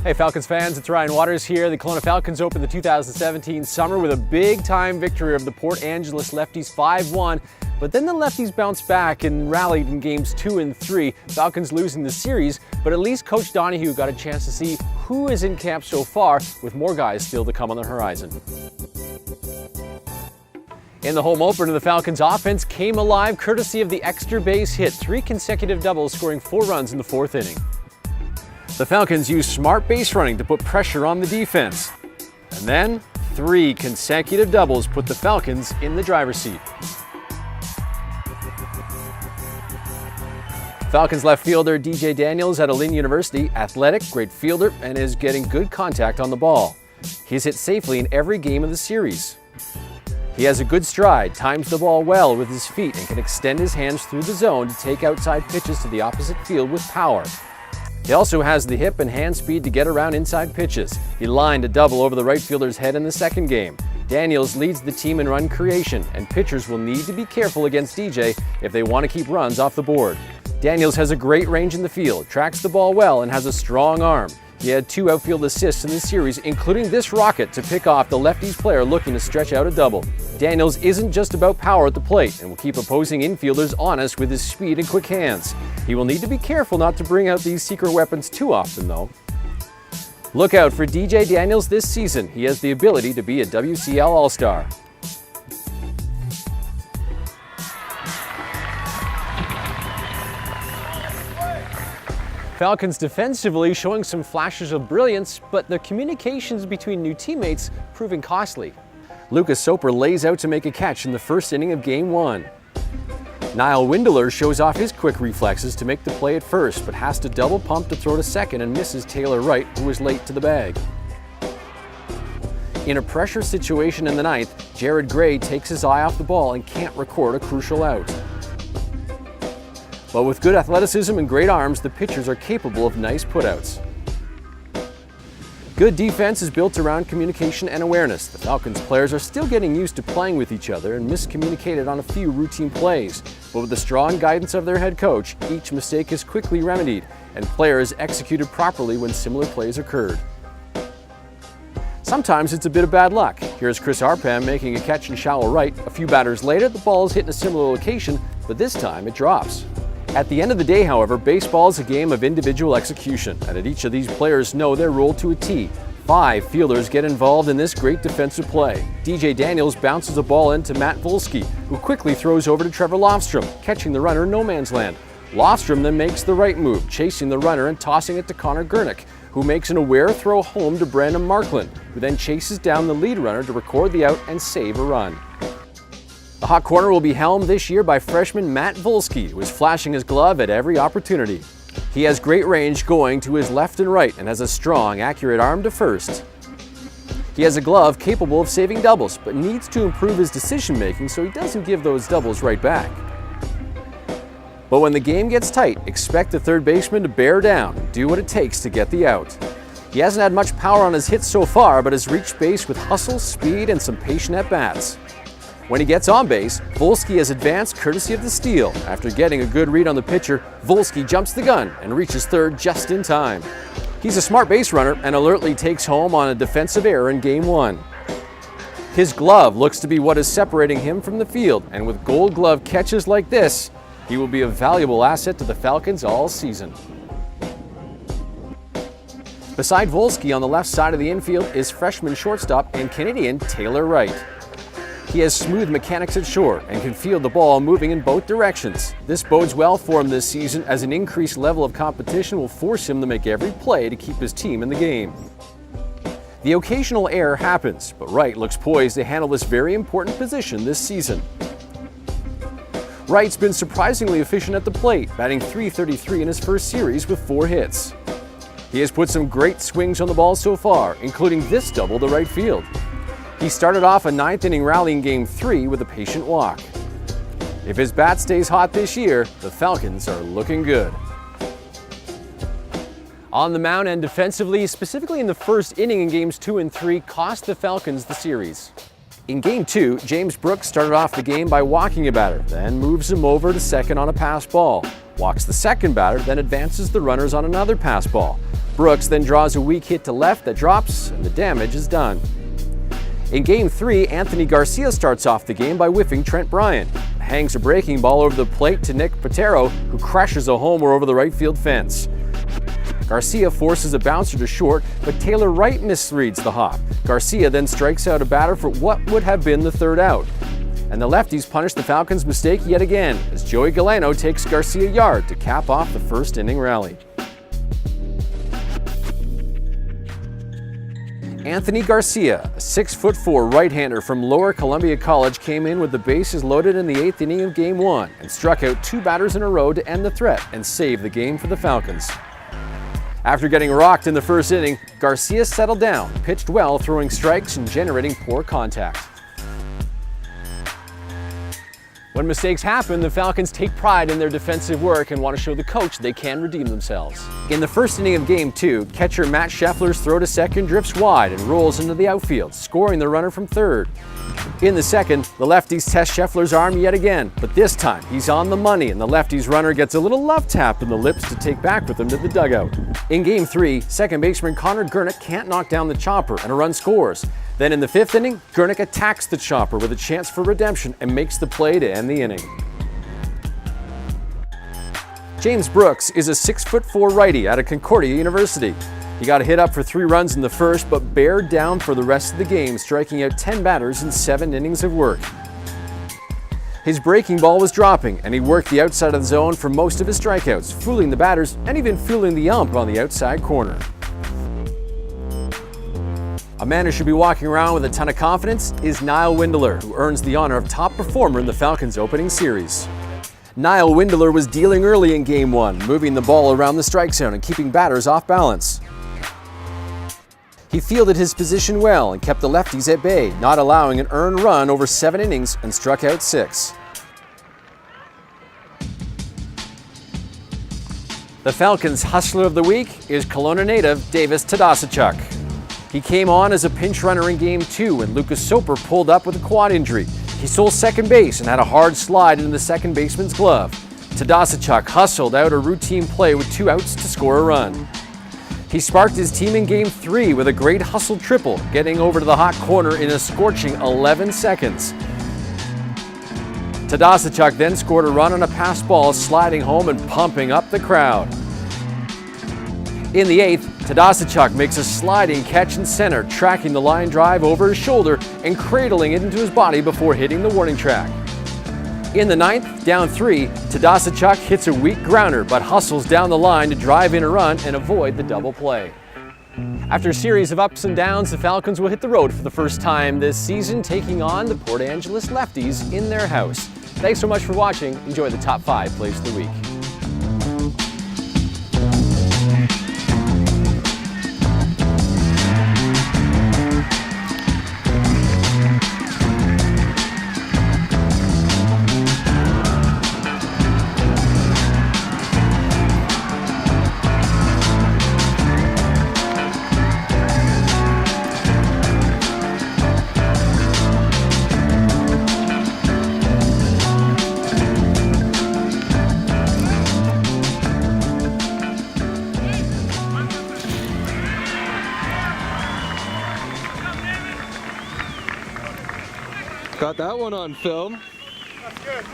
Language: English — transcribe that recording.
Hey Falcons fans, it's Ryan Waters here. The Kelowna Falcons opened the 2017 summer with a big-time victory over the Port Angeles Lefties 5-1, but then the Lefties bounced back and rallied in games 2 and 3, Falcons losing the series, but at least Coach Donahue got a chance to see who is in camp so far, with more guys still to come on the horizon. In the home opener, the Falcons' offense came alive courtesy of the extra base hit, 3 consecutive doubles, scoring 4 runs in the 4th inning. The Falcons used smart base running to put pressure on the defense. And then, 3 consecutive doubles put the Falcons in the driver's seat. Falcons left fielder DJ Daniels at Lynn University, athletic, great fielder, and is getting good contact on the ball. He's hit safely in every game of the series. He has a good stride, times the ball well with his feet, and can extend his hands through the zone to take outside pitches to the opposite field with power. He also has the hip and hand speed to get around inside pitches. He lined a double over the right fielder's head in the second game. Daniels leads the team in run creation, and pitchers will need to be careful against DJ if they want to keep runs off the board. Daniels has a great range in the field, tracks the ball well, and has a strong arm. He had 2 outfield assists in the series, including this rocket to pick off the Lefties player looking to stretch out a double. Daniels isn't just about power at the plate and will keep opposing infielders honest with his speed and quick hands. He will need to be careful not to bring out these secret weapons too often, though. Look out for DJ Daniels this season. He has the ability to be a WCL All-Star. Falcons defensively showing some flashes of brilliance, but the communications between new teammates proving costly. Lucas Soper lays out to make a catch in the first inning of Game 1. Niall Windler shows off his quick reflexes to make the play at first, but has to double pump to throw to second and misses Taylor Wright, who was late to the bag. In a pressure situation in the 9th, Jared Gray takes his eye off the ball and can't record a crucial out. But with good athleticism and great arms, the pitchers are capable of nice putouts. Good defense is built around communication and awareness. The Falcons players are still getting used to playing with each other and miscommunicated on a few routine plays. But with the strong guidance of their head coach, each mistake is quickly remedied, and players executed properly when similar plays occurred. Sometimes it's a bit of bad luck. Here's Chris Arpam making a catch in shallow right. A few batters later, the ball is hit in a similar location, but this time it drops. At the end of the day, however, baseball is a game of individual execution, and at each of these players know their role to a T. 5 fielders get involved in this great defensive play. DJ Daniels bounces a ball into Matt Volsky, who quickly throws over to Trevor Lofstrom, catching the runner in no man's land. Lofstrom then makes the right move, chasing the runner and tossing it to Connor Gurnick, who makes an aware throw home to Brandon Markland, who then chases down the lead runner to record the out and save a run. The hot corner will be helmed this year by freshman Matt Volsky, who is flashing his glove at every opportunity. He has great range going to his left and right and has a strong, accurate arm to first. He has a glove capable of saving doubles, but needs to improve his decision-making so he doesn't give those doubles right back. But when the game gets tight, expect the third baseman to bear down and do what it takes to get the out. He hasn't had much power on his hits so far, but has reached base with hustle, speed, and some patient at-bats. When he gets on base, Volsky has advanced courtesy of the steal. After getting a good read on the pitcher, Volsky jumps the gun and reaches third just in time. He's a smart base runner and alertly takes home on a defensive error in Game 1. His glove looks to be what is separating him from the field, and with Gold Glove catches like this, he will be a valuable asset to the Falcons all season. Beside Volsky on the left side of the infield is freshman shortstop and Canadian Taylor Wright. He has smooth mechanics at short and can feel the ball moving in both directions. This bodes well for him this season, as an increased level of competition will force him to make every play to keep his team in the game. The occasional error happens, but Wright looks poised to handle this very important position this season. Wright's been surprisingly efficient at the plate, batting .333 in his first series with 4 hits. He has put some great swings on the ball so far, including this double to right field. He started off a 9th inning rally in Game 3 with a patient walk. If his bat stays hot this year, the Falcons are looking good. On the mound and defensively, specifically in the first inning in Games 2 and 3, cost the Falcons the series. In Game 2, James Brooks started off the game by walking a batter, then moves him over to second on a pass ball. walks the second batter, then advances the runners on another pass ball. Brooks then draws a weak hit to left that drops, and the damage is done. In Game 3, Anthony Garcia starts off the game by whiffing Trent Bryant. Hangs a breaking ball over the plate to Nick Patero, who crashes a homer over the right field fence. Garcia forces a bouncer to short, but Taylor Wright misreads the hop. Garcia then strikes out a batter for what would have been the third out. And the lefties punish the Falcons' mistake yet again, as Joey Galeno takes Garcia yard to cap off the first inning rally. Anthony Garcia, a 6'4" right-hander from Lower Columbia College, came in with the bases loaded in the 8th inning of Game 1 and struck out 2 batters in a row to end the threat and save the game for the Falcons. After getting rocked in the first inning, Garcia settled down, pitched well, throwing strikes and generating poor contact. When mistakes happen, the Falcons take pride in their defensive work and want to show the coach they can redeem themselves. In the first inning of Game 2, catcher Matt Scheffler's throw to second drifts wide and rolls into the outfield, scoring the runner from third. In the second, the lefties test Scheffler's arm yet again, but this time he's on the money and the lefties runner gets a little love tap in the lips to take back with him to the dugout. In Game 3, second baseman Connor Gurnick can't knock down the chopper and a run scores. Then in the 5th inning, Gurnick attacks the chopper with a chance for redemption and makes the play to end the inning. James Brooks is a 6'4" righty out of Concordia University. He got a hit up for 3 runs in the first, but bared down for the rest of the game, striking out 10 batters in 7 innings of work. His breaking ball was dropping, and he worked the outside of the zone for most of his strikeouts, fooling the batters and even fooling the ump on the outside corner. A man who should be walking around with a ton of confidence is Niall Windler, who earns the honor of top performer in the Falcons' opening series. Niall Windler was dealing early in Game 1, moving the ball around the strike zone and keeping batters off balance. He fielded his position well and kept the lefties at bay, not allowing an earned run over 7 innings and struck out 6. The Falcons' Hustler of the Week is Kelowna native Davis Tadasachuk. He came on as a pinch runner in Game 2 when Lucas Soper pulled up with a quad injury. He stole second base and had a hard slide into the second baseman's glove. Tadasachuk hustled out a routine play with 2 outs to score a run. He sparked his team in Game 3 with a great hustle triple, getting over to the hot corner in a scorching 11 seconds. Tadasachuk then scored a run on a pass ball, sliding home and pumping up the crowd. In the 8th, Tadasachuk makes a sliding catch in center, tracking the line drive over his shoulder and cradling it into his body before hitting the warning track. In the 9th, down 3, Tadasachuk hits a weak grounder but hustles down the line to drive in a run and avoid the double play. After a series of ups and downs, the Falcons will hit the road for the first time this season, taking on the Port Angeles Lefties in their house. Thanks so much for watching. Enjoy the top 5 plays of the week. Got that one on film. That's good.